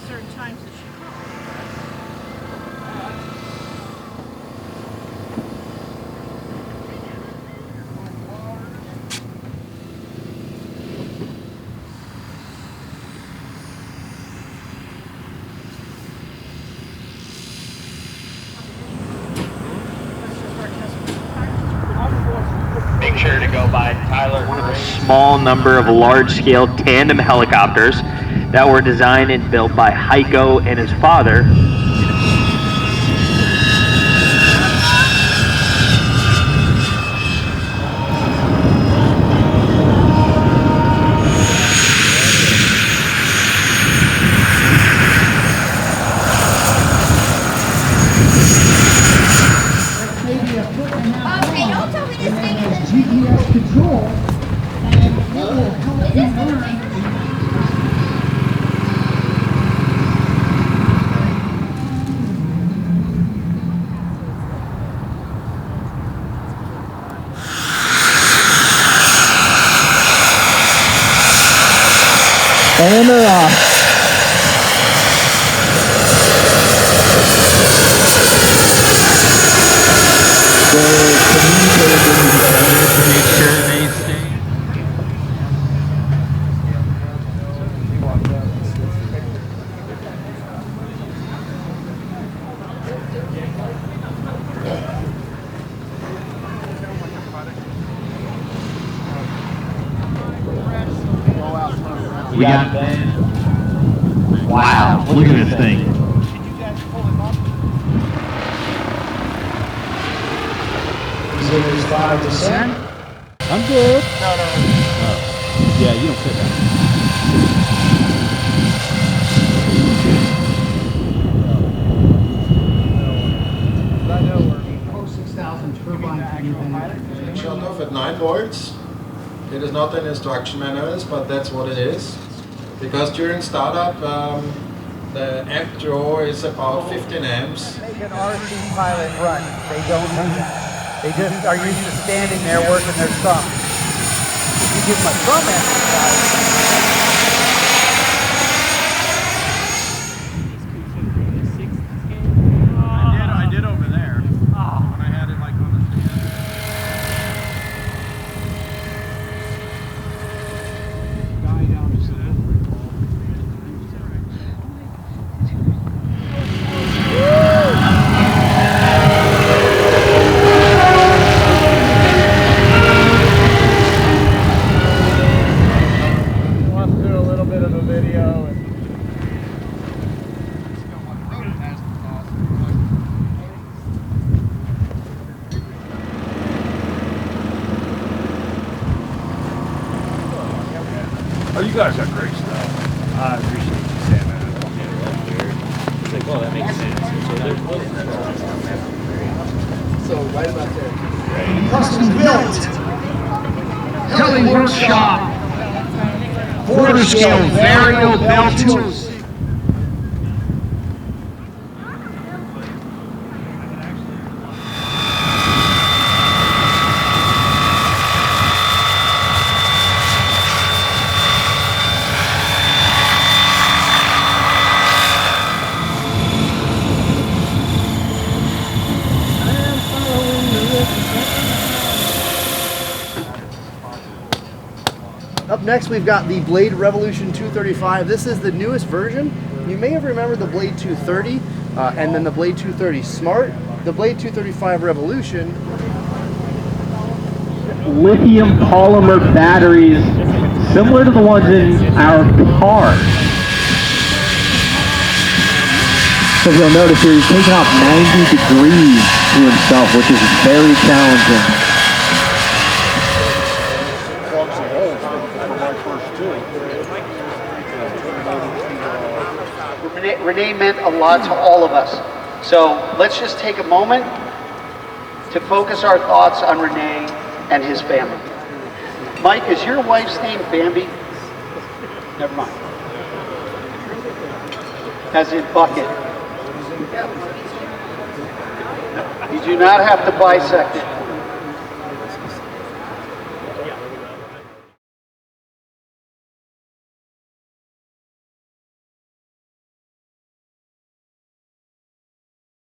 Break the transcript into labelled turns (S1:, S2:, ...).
S1: certain times that she calls.
S2: Make sure to go by Tyler. One of a small number of large-scale tandem helicopters that were designed and built by Heiko and his father.
S3: GPS control, and it will help you learn. And they're off.
S4: We got wow, look at this thing.
S1: Did you guys pull him up?
S3: Is it 5 to 10?
S4: I'm good.
S1: No.
S4: Oh. Yeah, you don't fit that.
S3: I know we're post 6,000 turbine.
S5: Shut off at 9 volts. It is not in instruction manuals, but that's what it is. Because during startup, the amp draw is about 15 amps.
S6: Make an RC pilot run. They don't do that. They just are used to standing there working their thumb. If you give them a thumb exercise,
S7: I did over there. When I had it like on the guy down to
S6: wants to do a little bit of a video. And
S7: Oh, you guys have great stuff. I appreciate you saying that.
S8: It's like, well, that makes sense.
S6: so right about there.
S3: Custom built. Heli Workshop. Quarter scale variable belt tools.
S9: Up next, we've got the Blade Revolution 235. This is the newest version. You may have remembered the Blade 230 and then the Blade 230 Smart. The Blade 235 Revolution.
S2: Lithium polymer batteries similar to the ones in our cars.
S4: So you'll notice here, he's taking off 90 degrees to himself, which is very challenging.
S6: Renee meant a lot to all of us. So let's just take a moment to focus our thoughts on Renee and his family. Mike, is your wife's name Bambi? Never mind. As in bucket. You do not have to bisect it.